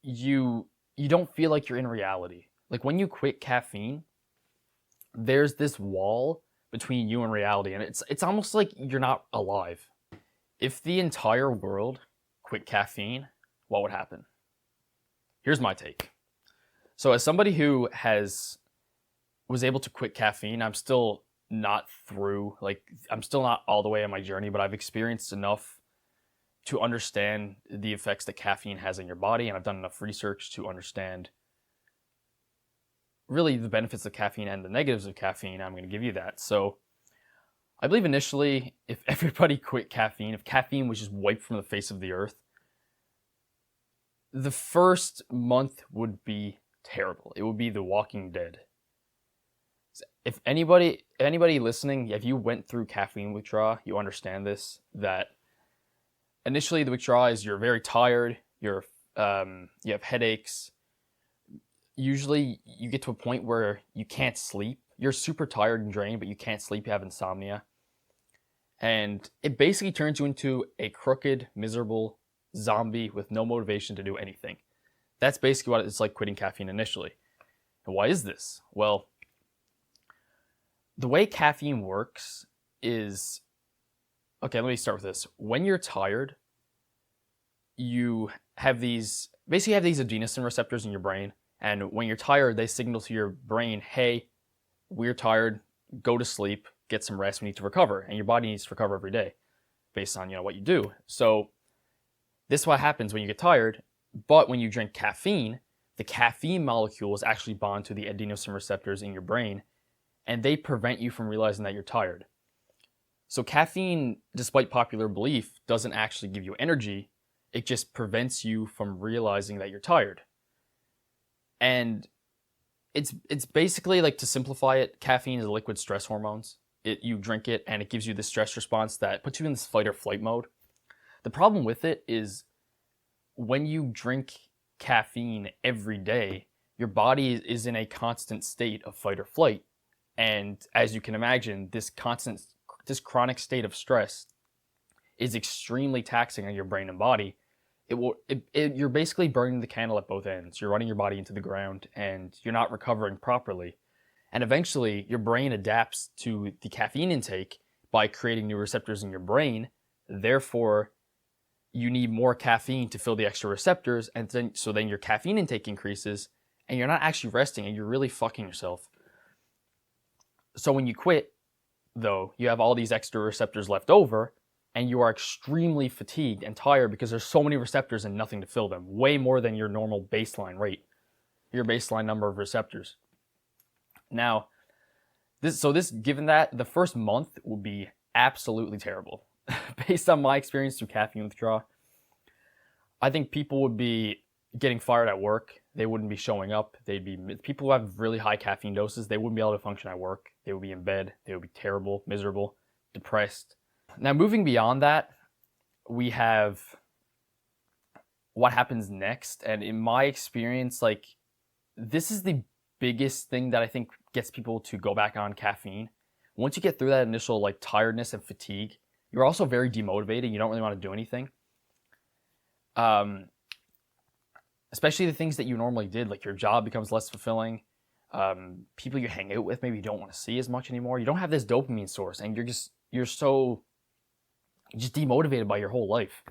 you you don't feel like you're in reality. Like when you quit caffeine, there's this wall between you and reality, and it's almost like you're not alive. If the entire world quit caffeine, what would happen? Here's my take. So as somebody who has was able to quit caffeine, I'm still not through, like I'm still not all the way on my journey, but I've experienced enough to understand the effects that caffeine has on your body, and I've done enough research to understand really the benefits of caffeine and the negatives of caffeine. I'm going to give you that. So I believe initially, if everybody quit caffeine, if caffeine was just wiped from the face of the earth, the first month would be terrible. It would be The Walking Dead. If anybody listening, if you went through caffeine withdrawal, you understand that initially the withdrawal is you're very tired, you have headaches. Usually you get to a point where you can't sleep. You're super tired and drained, but you can't sleep, you have insomnia. And it basically turns you into a crooked, miserable zombie with no motivation to do anything. That's basically what it's like quitting caffeine initially. And why is this? Well, the way caffeine works is, okay, let me start with this. When you're tired, you have these adenosine receptors in your brain. And when you're tired, they signal to your brain, hey, we're tired, go to sleep, get some rest, we need to recover. And your body needs to recover every day based on what you do. So this is what happens when you get tired. But when you drink caffeine, the caffeine molecules actually bond to the adenosine receptors in your brain, and they prevent you from realizing that you're tired. So caffeine, despite popular belief, doesn't actually give you energy. It just prevents you from realizing that you're tired. And it's basically, like, to simplify it, caffeine is liquid stress hormones. You drink it and it gives you this stress response that puts you in this fight or flight mode. The problem with it is when you drink caffeine every day, your body is in a constant state of fight or flight. And as you can imagine, this chronic state of stress is extremely taxing on your brain and body. You're basically burning the candle at both ends. You're running your body into the ground and you're not recovering properly. And eventually your brain adapts to the caffeine intake by creating new receptors in your brain. Therefore, you need more caffeine to fill the extra receptors, and then your caffeine intake increases and you're not actually resting and you're really fucking yourself. So when you quit, though, you have all these extra receptors left over, and you are extremely fatigued and tired because there's so many receptors and nothing to fill them, way more than your normal baseline rate, your baseline number of receptors. Now, given that, the first month will be absolutely terrible. Based on my experience through caffeine withdrawal, I think people would be getting fired at work. They wouldn't be showing up. People who have really high caffeine doses, they wouldn't be able to function at work. They would be in bed. They would be terrible, miserable, depressed. Now, moving beyond that, we have what happens next. And in my experience, like, this is the biggest thing that I think gets people to go back on caffeine. Once you get through that initial, like, tiredness and fatigue, you're also very demotivated. You don't really want to do anything. Especially the things that you normally did, like your job becomes less fulfilling. People you hang out with, maybe you don't want to see as much anymore. You don't have this dopamine source, and you're so just demotivated by your whole life.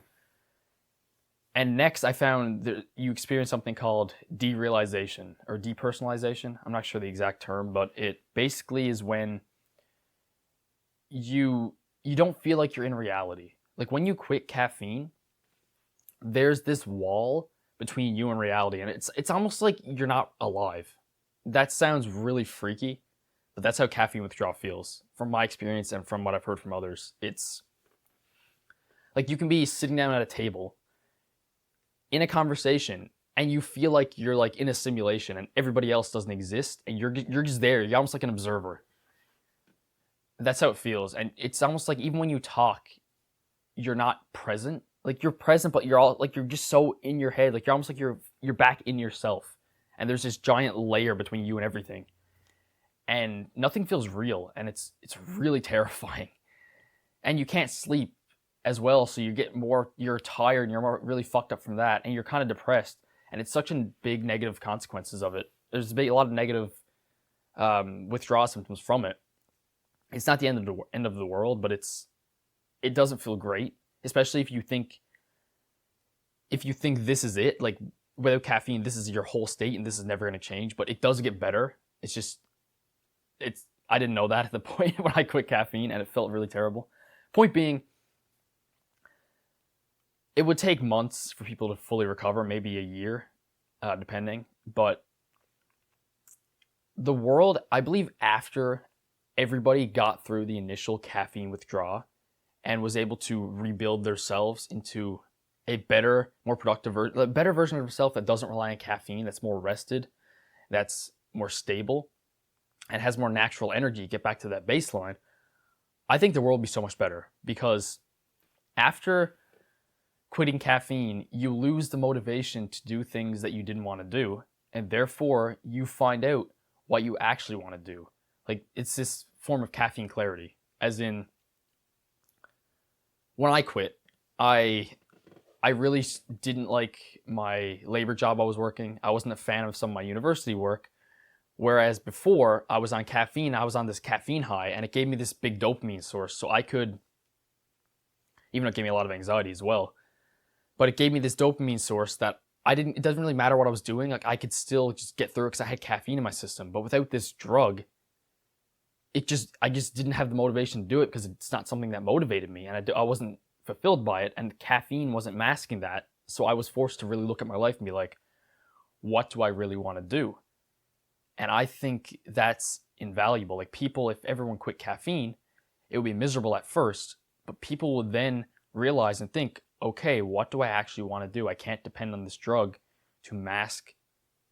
And next, I found that you experience something called derealization or depersonalization. I'm not sure the exact term, but it basically is when you don't feel like you're in reality. Like when you quit caffeine, there's this wall between you and reality, and it's almost like you're not alive. That sounds really freaky, but that's how caffeine withdrawal feels. From my experience and from what I've heard from others, it's like you can be sitting down at a table in a conversation and you feel like you're like in a simulation and everybody else doesn't exist and you're just there. You're almost like an observer. That's how it feels. And it's almost like even when you talk, you're not present. Like you're present, but you're just so in your head. Like you're almost like you're back in yourself. And there's this giant layer between you and everything. And nothing feels real. And it's really terrifying. And you can't sleep as well. So you're tired and you're really fucked up from that. And you're kind of depressed. and it's such a big negative consequences of it. There's a lot of negative withdrawal symptoms from it. It's not the end of the world, but it doesn't feel great, especially if you think this is it, like without caffeine, this is your whole state and this is never going to change. But it does get better. I didn't know that at the point when I quit caffeine, and it felt really terrible. Point being, it would take months for people to fully recover, maybe a year, depending. But the world, I believe, after everybody got through the initial caffeine withdrawal and was able to rebuild themselves into a better, more productive, a better version of yourself that doesn't rely on caffeine, that's more rested, that's more stable, and has more natural energy, get back to that baseline, I think the world would be so much better. Because after quitting caffeine, you lose the motivation to do things that you didn't want to do, and therefore you find out what you actually want to do. Like, it's this form of caffeine clarity. As in, when I quit, I really didn't like my labor job I was working. I wasn't a fan of some of my university work. Whereas before, I was on caffeine, I was on this caffeine high, and it gave me this big dopamine source. So I could, even though it gave me a lot of anxiety as well, but it gave me this dopamine source that it doesn't really matter what I was doing. Like, I could still just get through it because I had caffeine in my system. But without this drug, I just didn't have the motivation to do it because it's not something that motivated me, and I wasn't fulfilled by it, and caffeine wasn't masking that. So I was forced to really look at my life and be like, what do I really want to do? And I think that's invaluable. Like, people, if everyone quit caffeine, it would be miserable at first, but people would then realize and think, okay, what do I actually want to do? I can't depend on this drug to mask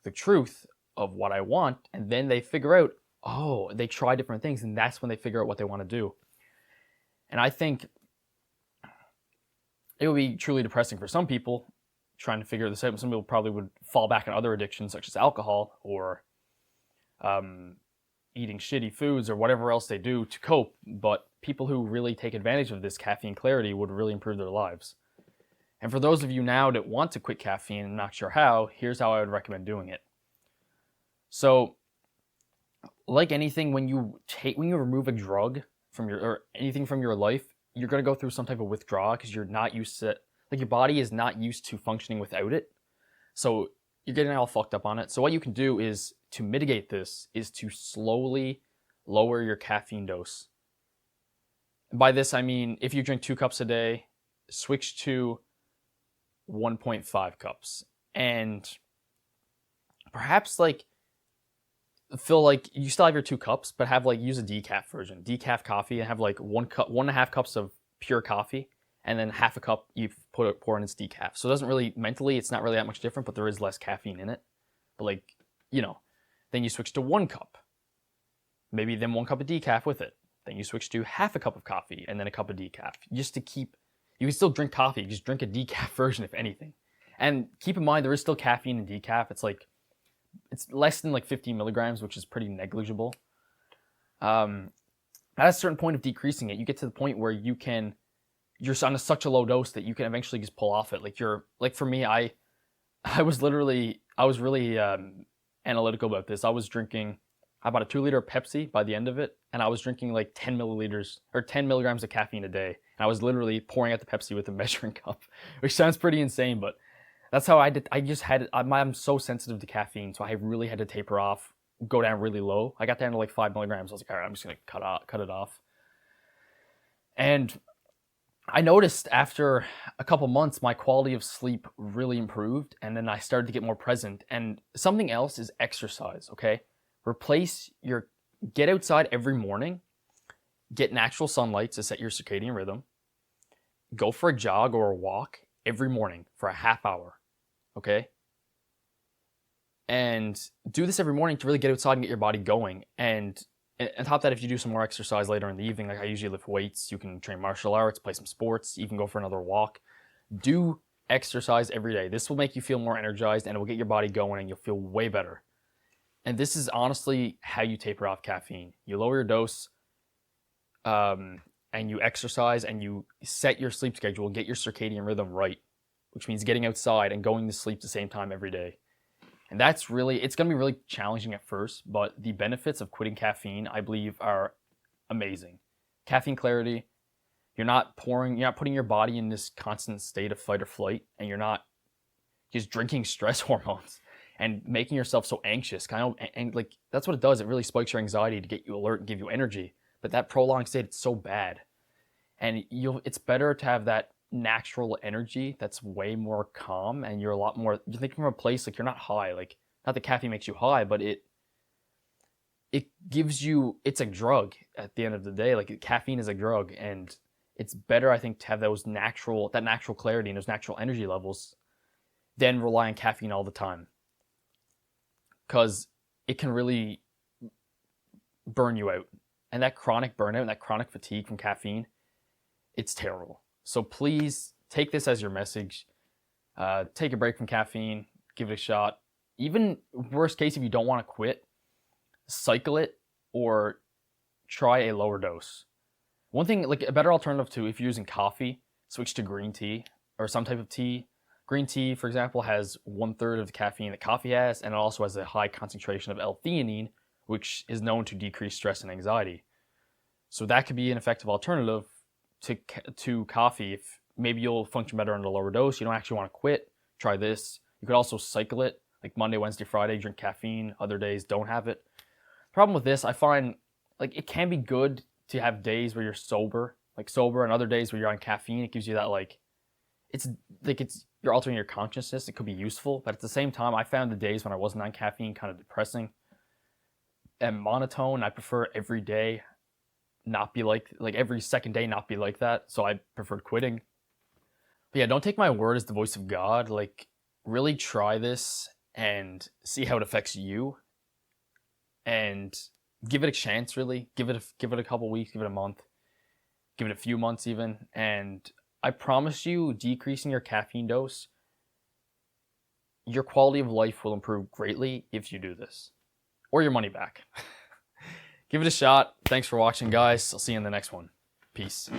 the truth of what I want. And then they figure out, oh, they try different things, and that's when they figure out what they want to do. And I think it would be truly depressing for some people trying to figure this out. Some people probably would fall back on other addictions such as alcohol or eating shitty foods or whatever else they do to cope. But people who really take advantage of this caffeine clarity would really improve their lives. And for those of you now that want to quit caffeine and not sure how, here's how I would recommend doing it. So, like anything, when you remove a drug or anything from your life, you're going to go through some type of withdrawal because you're not used to, like, your body is not used to functioning without it. So you're getting all fucked up on it. So what you can do is, to mitigate this, is to slowly lower your caffeine dose. And by this, I mean, if you drink 2 cups a day, switch to 1.5 cups. And perhaps, like, feel like you still have your 2 cups, but use a decaf version, decaf coffee, and have like 1.5 cups of pure coffee, and then half a cup you pour in its decaf. So it doesn't really, mentally, it's not really that much different, but there is less caffeine in it. But then you switch to 1 cup, maybe then 1 cup of decaf with it. Then you switch to half a cup of coffee and then a cup of decaf, just to keep, you can still drink coffee, just drink a decaf version if anything. And keep in mind, there is still caffeine in decaf. It's less than 15 milligrams, which is pretty negligible. At a certain point of decreasing it, you get to the point where you're on such a low dose that you can eventually just pull off it. For me, I was really analytical about this. I was drinking about a 2-liter Pepsi by the end of it, and I was drinking 10 milliliters or 10 milligrams of caffeine a day. And I was literally pouring out the Pepsi with a measuring cup, which sounds pretty insane, but that's how I did. I'm so sensitive to caffeine, so I really had to taper off, go down really low. I got down to 5 milligrams. I was like, all right, I'm just going to cut it off. And I noticed after a couple months, my quality of sleep really improved, and then I started to get more present. And something else is exercise, okay? Get outside every morning, get natural sunlight to set your circadian rhythm, go for a jog or a walk every morning for a half hour. Okay? And do this every morning to really get outside and get your body going. And on top of that, if you do some more exercise later in the evening, like I usually lift weights, you can train martial arts, play some sports, even go for another walk. Do exercise every day. This will make you feel more energized, and it will get your body going, and you'll feel way better. And this is honestly how you taper off caffeine. You lower your dose, and you exercise, and you set your sleep schedule, get your circadian rhythm right. which means getting outside and going to sleep at the same time every day. And it's going to be really challenging at first, but the benefits of quitting caffeine, I believe, are amazing. Caffeine clarity, you're not putting your body in this constant state of fight or flight, and you're not just drinking stress hormones and making yourself so anxious. And like, that's what it does. It really spikes your anxiety to get you alert and give you energy. But that prolonged state, it's so bad. And it's better to have that natural energy that's way more calm, and you're thinking from a place like you're not high. Like, not that caffeine makes you high, but it gives you, it's a drug at the end of the day. Like, caffeine is a drug, and it's better, I think, to have that natural clarity and those natural energy levels than rely on caffeine all the time, because it can really burn you out. And that chronic burnout and that chronic fatigue from caffeine, it's terrible. So please take this as your message. Take a break from caffeine, give it a shot. Even worst case, if you don't want to quit, cycle it or try a lower dose. One thing, like a better alternative to, if you're using coffee, switch to green tea or some type of tea. Green tea, for example, has 1/3 of the caffeine that coffee has, and it also has a high concentration of L-theanine, which is known to decrease stress and anxiety. So that could be an effective alternative to coffee. If maybe you'll function better on a lower dose, you don't actually want to quit, try this. You could also cycle it, like Monday, Wednesday, Friday, drink caffeine, other days don't have it. Problem with this, I find, like, it can be good to have days where you're sober, and other days where you're on caffeine. It gives you that, you're altering your consciousness. It could be useful, but at the same time, I found the days when I wasn't on caffeine kind of depressing and monotone. I prefer every day not be like every second day not be like that. So I preferred quitting. But yeah, don't take my word as the voice of God. Like, really try this and see how it affects you, and give it a chance. Really give it a couple weeks, give it a month, give it a few months even, and I promise you, decreasing your caffeine dose, your quality of life will improve greatly if you do this, or your money back. Give it a shot. Thanks for watching, guys. I'll see you in the next one. Peace.